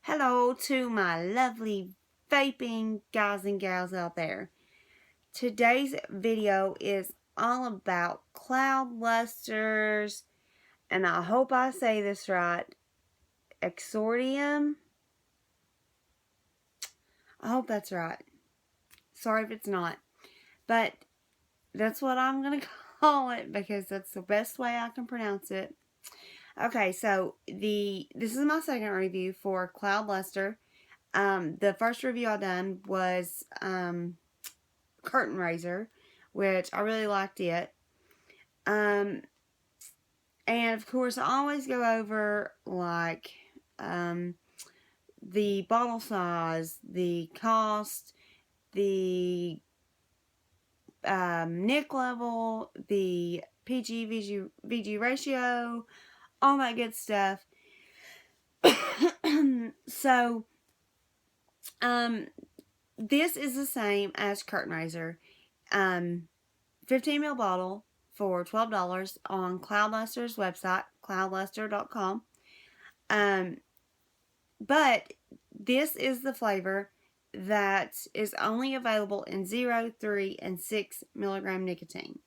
Hello to my lovely vaping guys and gals out there. Today's video is all about Cloudlusters, and I hope I say this right, Exordium. I hope that's right. Sorry if it's not, but that's what I'm going to call it because that's the best way I can pronounce it. Okay, so this is my second review for Cloudluster. The first review I done was curtain raiser, which I really liked it. And of course, I always go over like the bottle size, the cost, the nick level, the PG VG ratio, all that good stuff. So, this is the same as curtain raiser. 15 ml bottle for $12 on Cloudluster's website, cloudluster.com. But this is the flavor that is only available in 0, 3, and 6 milligram nicotine.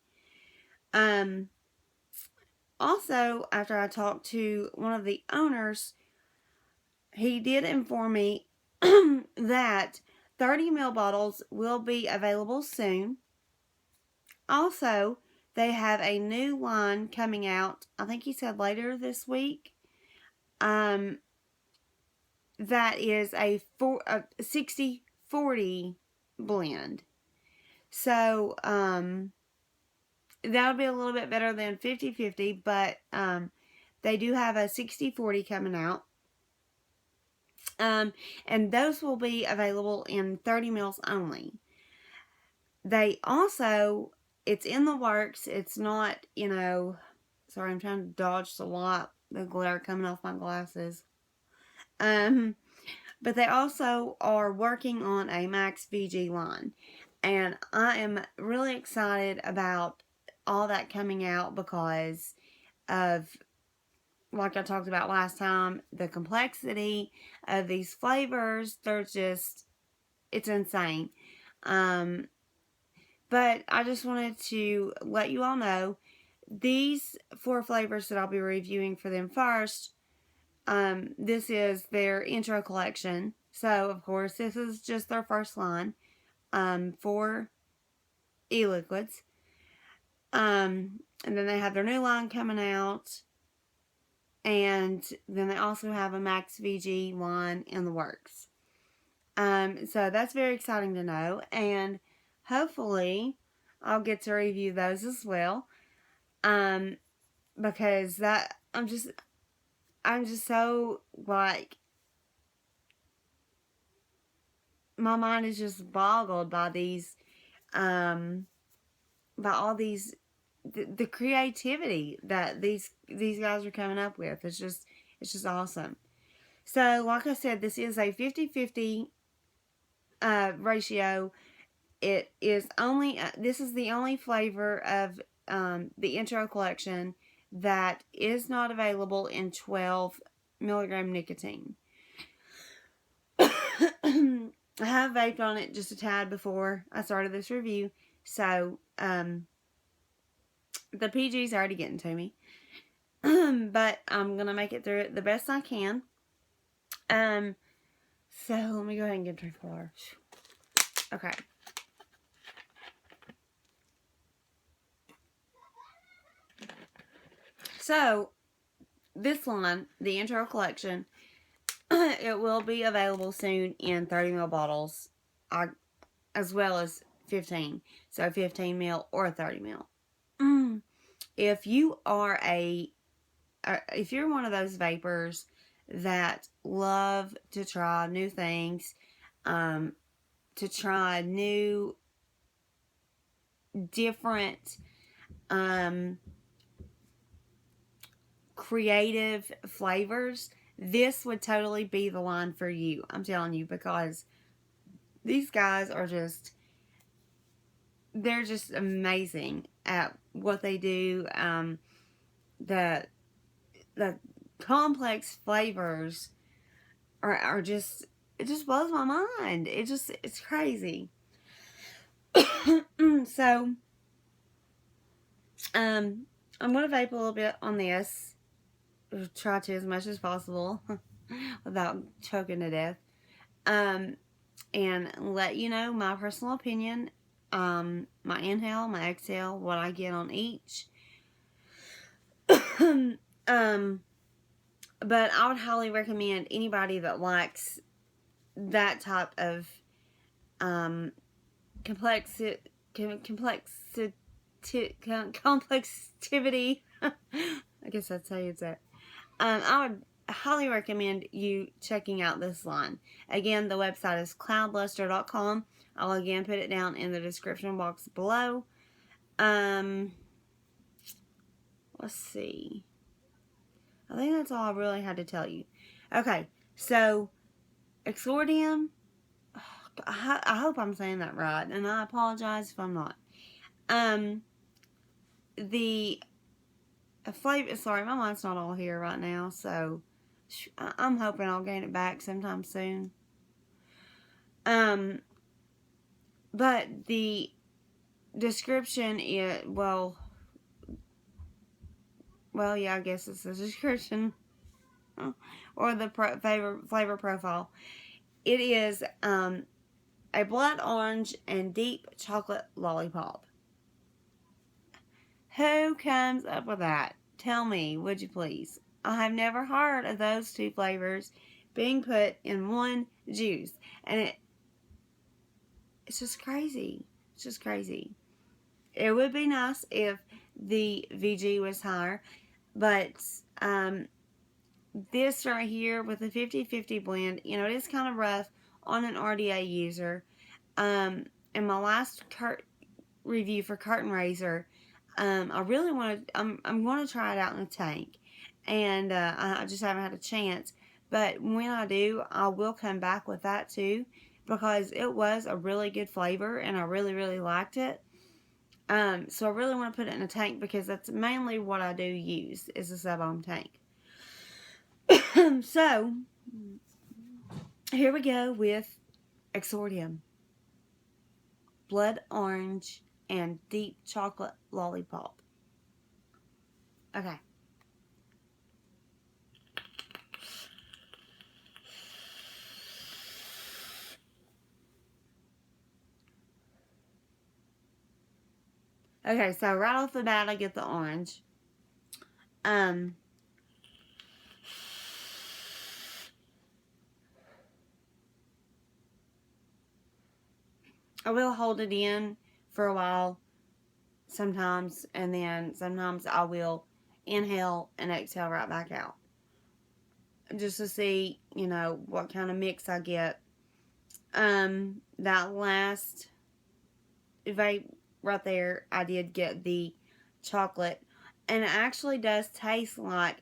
Also, after I talked to one of the owners, he did inform me that 30 ml bottles will be available soon. Also, they have a new line coming out, I think he said later this week, that is a 60-40 blend. So, that'll be a little bit better than 50-50, but they do have a 60-40 coming out. And those will be available in 30 mils only. They also, it's in the works. It's not, sorry, I'm trying to dodge the light, the glare coming off my glasses. But they also are working on a Max VG line. And I am really excited about all that coming out because of, like I talked about last time, the complexity of these flavors. They're just, it's insane. But I just wanted to let you all know, these 4 flavors that I'll be reviewing for them first, this is their intro collection. So, of course, this is just their first line for e-liquids. And then they have their new line coming out. And then they also have a Max VG line in the works. So that's very exciting to know. And hopefully I'll get to review those as well. Because I'm just so, like, my mind is just boggled by these, by all these, the creativity that these guys are coming up with. It's just awesome. So, like I said, this is a 50-50 ratio. It is only, this is the only flavor of the intro collection that is not available in 12 milligram nicotine. I have vaped on it just a tad before I started this review, so the PG's already getting to me. But I'm going to make it through it the best I can. So let me go ahead and get a drink of water. Okay. So, this line, the intro collection, it will be available soon in 30 ml bottles, as well as 15. So 15 ml or 30 ml. If you are if you're one of those vapors that love to try new things, to try new, different, creative flavors, this would totally be the line for you. I'm telling you, because these guys are they're just amazing at what they do. the complex flavors are just, it just blows my mind. It's crazy. So, I'm gonna vape a little bit on this. Try to as much as possible without choking to death. And let you know my personal opinion, my inhale, my exhale, what I get on each. But I would highly recommend anybody that likes that type of complexivity. I guess that's how you say it. I would highly recommend you checking out this line. Again, the website is cloudluster.com. I'll again put it down in the description box below. Let's see. I think that's all I really had to tell you. Okay, so Exordium. I hope I'm saying that right, and I apologize if I'm not. The flavor. Sorry, my mind's not all here right now, so I'm hoping I'll gain it back sometime soon. But the description is well, yeah, I guess it's the description or the flavor profile. It is a blood orange and deep chocolate lollipop. Who comes up with that? Tell me, would you please? I have never heard of those two flavors being put in one juice, and it's just crazy. It's just crazy. It would be nice if the VG was higher, but this right here with the 50-50 blend, you know, it is kind of rough on an RDA user. In my last review for Curtain Raiser, I really want to, I'm going to try it out in a tank, and I just haven't had a chance. But when I do, I will come back with that too, because it was a really good flavor and I really, really liked it. So I really want to put it in a tank because that's mainly what I do use is a sub-ohm tank. So here we go with Exordium. Blood orange and deep chocolate lollipop. Okay. Okay, so right off the bat I get the orange. I will hold it in for a while sometimes, and then sometimes I will inhale and exhale right back out. Just to see, you know, what kind of mix I get. That last vape right there, I did get the chocolate, and it actually does taste like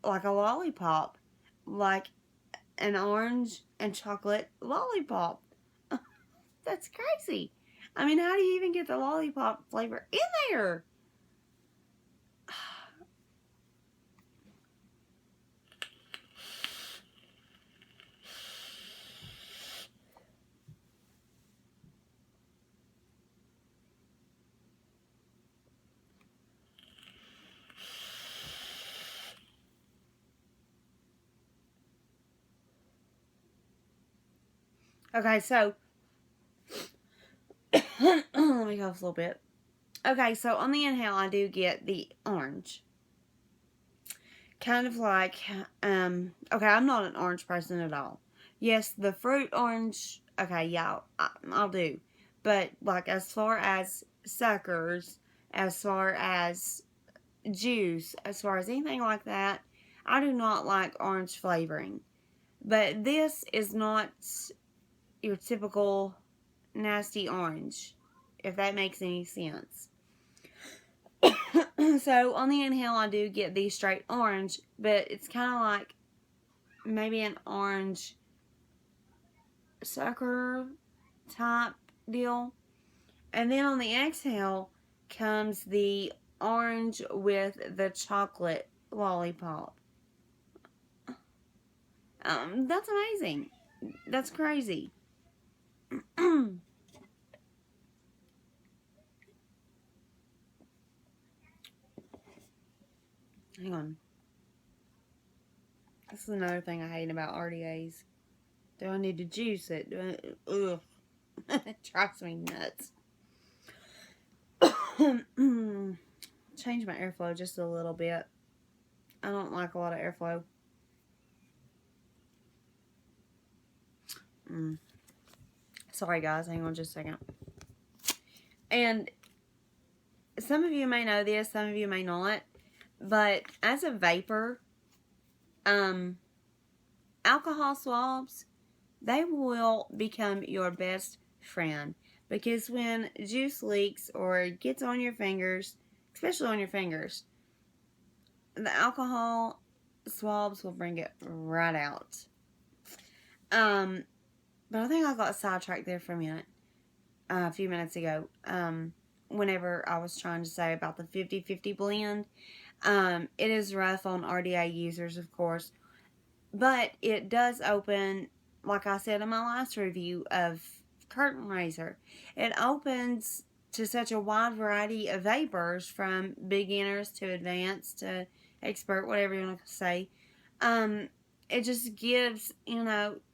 a lollipop, like an orange and chocolate lollipop. That's crazy. I mean, how do you even get the lollipop flavor in there? Okay, so let me cough a little bit. Okay, so on the inhale, I do get the orange. Kind of like, okay, I'm not an orange person at all. Yes, the fruit orange, okay, yeah, I'll do. But, like, as far as suckers, as far as juice, as far as anything like that, I do not like orange flavoring. But this is not your typical nasty orange, if that makes any sense. So on the inhale, I do get the straight orange, but it's kind of like maybe an orange sucker type deal. And then on the exhale comes the orange with the chocolate lollipop. That's amazing. That's crazy. Hang on. This is another thing I hate about RDAs. Do I need to juice it? Ugh. It drives me nuts. Change my airflow just a little bit. I don't like a lot of airflow. Sorry guys, hang on just a second. And some of you may know this, some of you may not, but as a vapor, alcohol swabs, they will become your best friend, because when juice leaks or gets on your fingers, especially on your fingers, the alcohol swabs will bring it right out. But I think I got sidetracked there for a minute, a few minutes ago, whenever I was trying to say about the 50-50 blend. It is rough on RDA users, of course, but it does open, like I said in my last review of curtain raiser, it opens to such a wide variety of vapors, from beginners to advanced to expert, whatever you want to say. It just gives,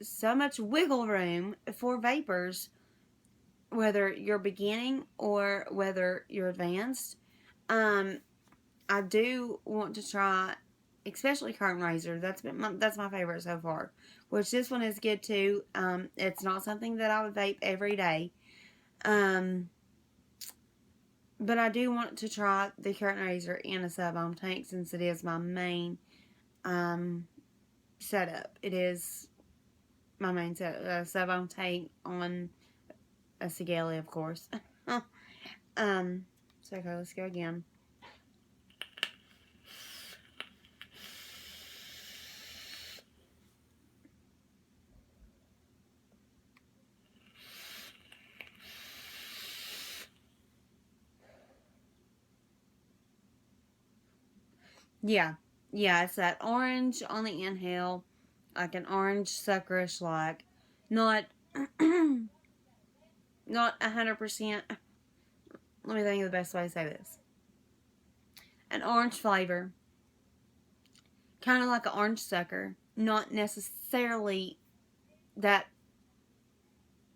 so much wiggle room for vapors, whether you're beginning or whether you're advanced. I do want to try, especially curtain raiser. That's my favorite so far. Which this one is good too. It's not something that I would vape every day. But I do want to try the curtain raiser in a sub-ohm tank, since it is my main setup. It is my main setup. Sub-ohm tank on a Sigali, of course. So okay, let's go again. Yeah, it's that orange on the inhale, like an orange suckerish, like not 100%. Let me think of the best way to say this. An orange flavor, kind of like an orange sucker, not necessarily that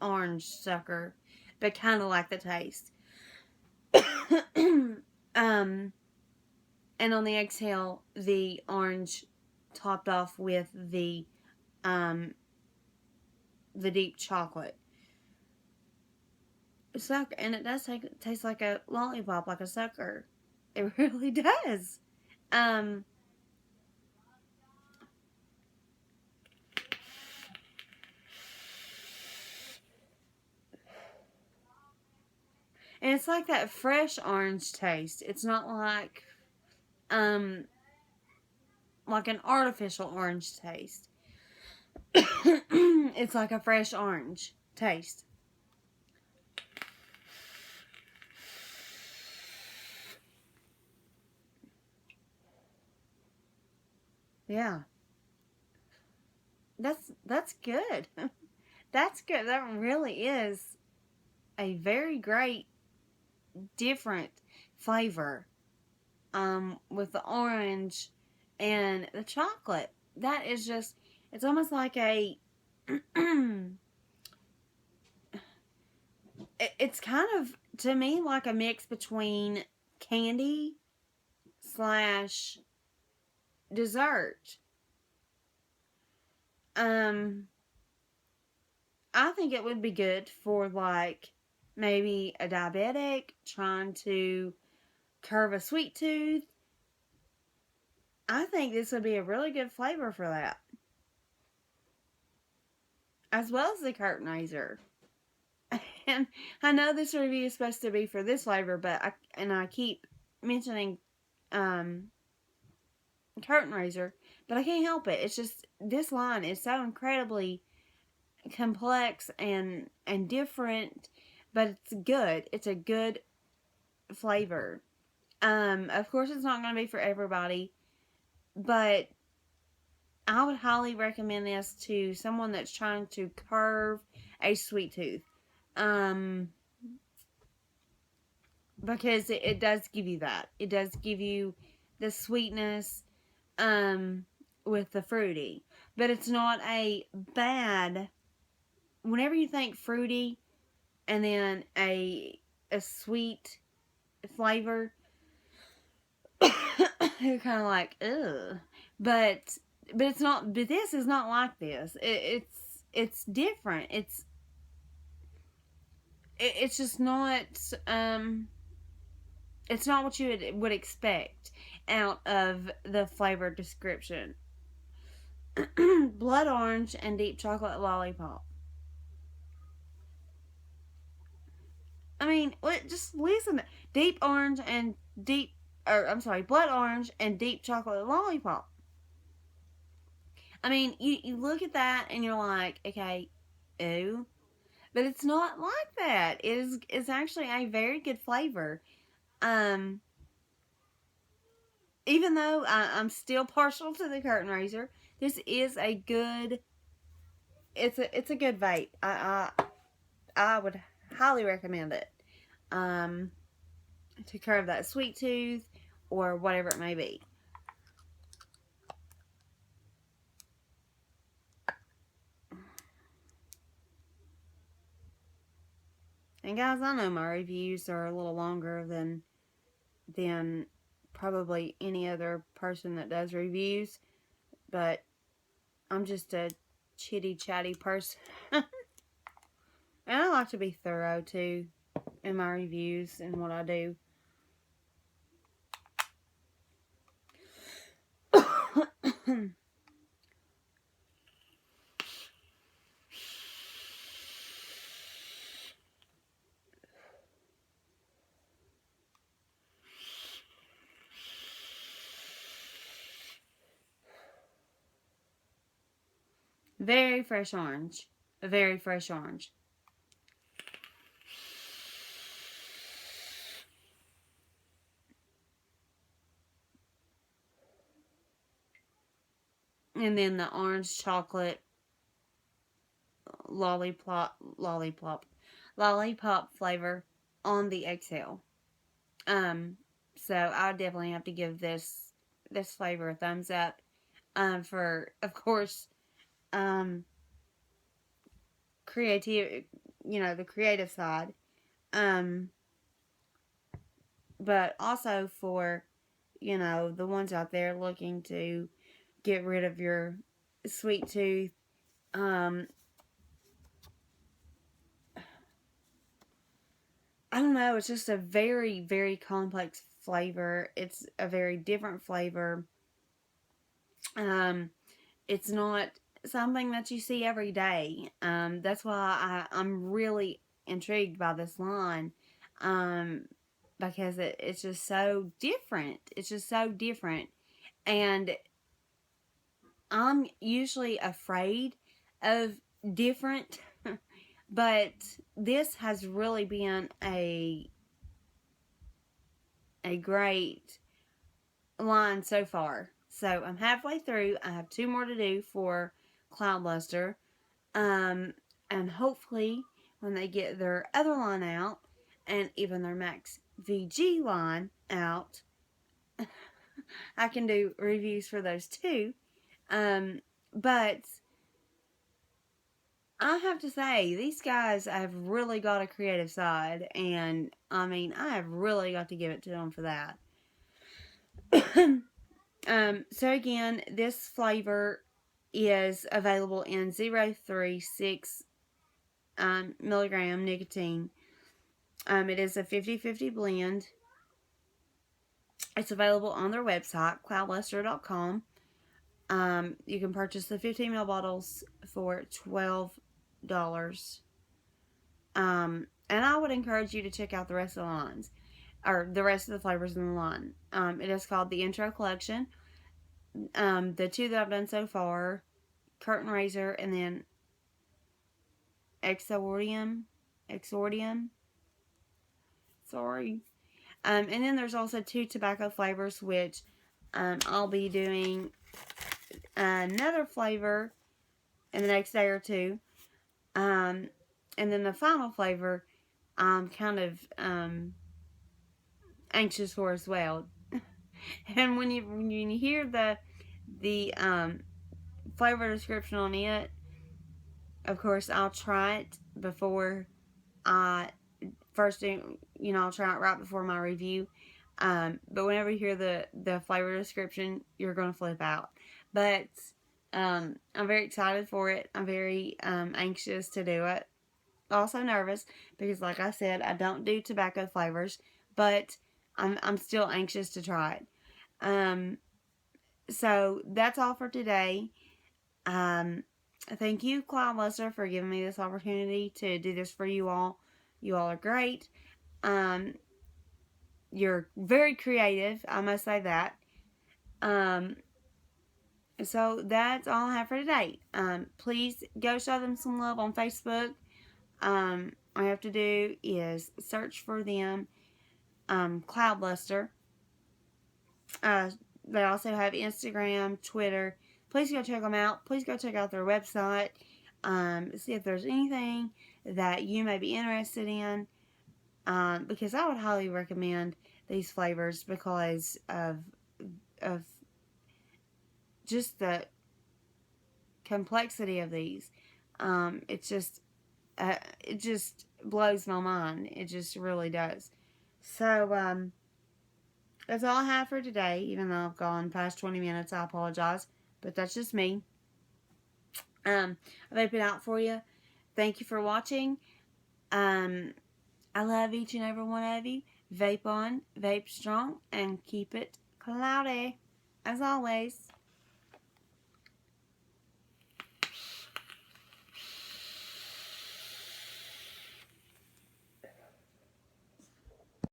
orange sucker, but kind of like the taste. And on the exhale, the orange topped off with the deep chocolate. Sucker, and it does taste like a lollipop, like a sucker. It really does. And it's like that fresh orange taste. It's not like an artificial orange taste. It's like a fresh orange taste. Yeah. That's good. That's good. That really is a very great different flavor. With the orange and the chocolate. That is just, it's almost like a it's kind of, to me, like a mix between candy slash dessert. I think it would be good for, like, maybe a diabetic trying to curve a sweet tooth. I think this would be a really good flavor for that, as well as the curtain raiser. And I know this review is supposed to be for this flavor, but I keep mentioning curtain raiser, but I can't help it. It's just, this line is so incredibly complex and different, but it's good. It's a good flavor. Of course, it's not going to be for everybody. But I would highly recommend this to someone that's trying to curve a sweet tooth. Um, because it does give you that. It does give you the sweetness with the fruity. But it's not a bad. Whenever you think fruity and then a sweet flavor, you're kind of like, ugh. But it's not. But this is not like this. It's different. It's just not. It's not what you would expect out of the flavor description. Blood orange and deep chocolate lollipop. I mean, just listen. Deep orange and deep, or I'm sorry, blood orange and deep chocolate lollipop. I mean, you look at that and you're like, okay, ew. But it's not like that. It's actually a very good flavor. Um, even though I'm still partial to the curtain raiser, this is a good. It's a good vape. I would highly recommend it. Um, to curb that sweet tooth or whatever it may be. And guys, I know my reviews are a little longer than probably any other person that does reviews, but I'm just a chitty chatty person. And I like to be thorough too in my reviews and what I do. Very fresh orange. A very fresh orange. And then the orange chocolate lollipop flavor on the exhale. So I would definitely have to give this flavor a thumbs up. For of course, creative, the creative side. Um, but also for, the ones out there looking to get rid of your sweet tooth. I don't know. It's just a very, very complex flavor. It's a very different flavor. It's not something that you see every day. That's why I'm really intrigued by this line. Because it's just so different. It's just so different. And I'm usually afraid of different, but this has really been a great line so far. So I'm halfway through. I have 2 more to do for Cloudluster. And hopefully when they get their other line out and even their Max VG line out, I can do reviews for those too. But I have to say, these guys have really got a creative side, and I mean, I have really got to give it to them for that. So again, this flavor is available in 0.36 milligram nicotine. It is a 50-50 blend. It's available on their website, cloudluster.com. You can purchase the 15 ml bottles for $12. And I would encourage you to check out the rest of the lines, or the rest of the flavors in the line. It is called the Intro Collection. The 2 that I've done so far, Curtain Raiser, and then Exordium. Sorry. And then there's also 2 tobacco flavors, which I'll be doing another flavor in the next day or two. And then the final flavor, I'm kind of anxious for as well. And when you hear the flavor description on it, of course I'll try it before I first do. I'll try it right before my review. But whenever you hear the flavor description, you're gonna flip out. But I'm very excited for it. I'm very anxious to do it. Also nervous because, like I said, I don't do tobacco flavors, but I'm still anxious to try it. So that's all for today. Thank you, Cloudluster, for giving me this opportunity to do this for you all. You all are great. Um, you're very creative, I must say that. Um, so that's all I have for today. Please go show them some love on Facebook. All you have to do is search for them, Cloudluster. They also have Instagram, Twitter. Please go check them out. Please go check out their website. See if there's anything that you may be interested in. Because I would highly recommend these flavors because of just the complexity of these. It just blows my mind. It just really does. So that's all I have for today. Even though I've gone past 20 minutes, I apologize, but that's just me. I've opened out for you. Thank you for watching. I love each and every one of you. Vape on, vape strong, and keep it cloudy, as always.